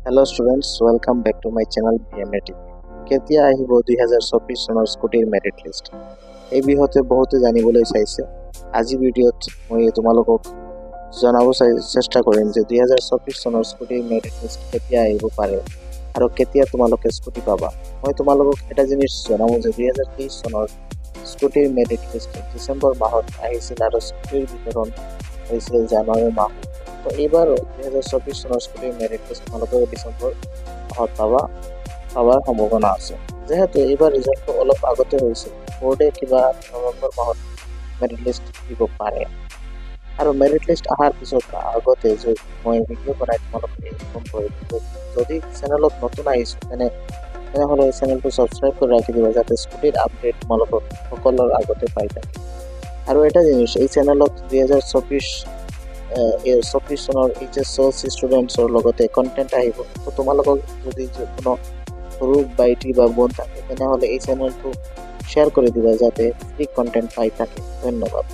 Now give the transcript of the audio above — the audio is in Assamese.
Hello students, welcome back to my channel BMAT. কেতিয়া আহিব 2024 চনৰ স্কুটিৰ মেৰিট লিষ্ট। এই বিষয়তে বহুতে জানিবলৈ চাইছে। আজি ভিডিঅ'ত মই তোমালোকক জনাব চেষ্টা কৰিম যে 2024 চনৰ স্কুটিৰ মেৰিট লিষ্ট কেতিয়া আহিব পাৰে আৰু কেতিয়া তোমালোকে স্কুটি পাবা। মই তোমালোকক এটা জিনিস জনাব যে 2023 চনৰ স্কুটিৰ মেৰিট লিষ্ট ডিসেম্বৰ মাহত আহিছিল আৰু স্কুটিৰ বিতৰণ হৈছিল জানুৱাৰী মাহত। তো এইবাৰ 2024 চনৰ স্কুটিৰ মেৰিট লিষ্ট তোমালোকে ডিসেম্বৰ মাহত পাৱাৰ সম্ভাৱনা আছে। যেহেতু এইবাৰ ৰিজাল্টটো অলপ আগতে হৈছিল, বোৰ্ডে কিবা নৱেম্বৰ মাহত মেৰিট লিষ্ট দিব পাৰে। আৰু মেৰিট লিষ্ট অহাৰ পিছত আগতে মই ভিডিঅ' বনাই তোমালোকে ইনফৰ্ম কৰিম। যদি চেনেলত নতুন আহিছো তেনেহ'লে চেনেলটো ছাবস্ক্ৰাইব কৰি ৰাখি দিবা, যাতে স্কুটিৰ আপডেট তোমালোকক সকলোৰ আগতে পাই থাকে। আৰু এটা জিনিস, এই চেনেলত 2024 চনৰ HSLC ষ্টুডেণ্টছৰ লগতে কণ্টেণ্ট আহিব। তো তোমালোকক যদি কোনো সৰু ভাইটি বা বোন থাকে তেনেহ'লে এই চেনেলটো শ্বেয়াৰ কৰি দিবা, যাতে ফ্ৰী কণ্টেণ্ট পাই থাকে। ধন্যবাদ।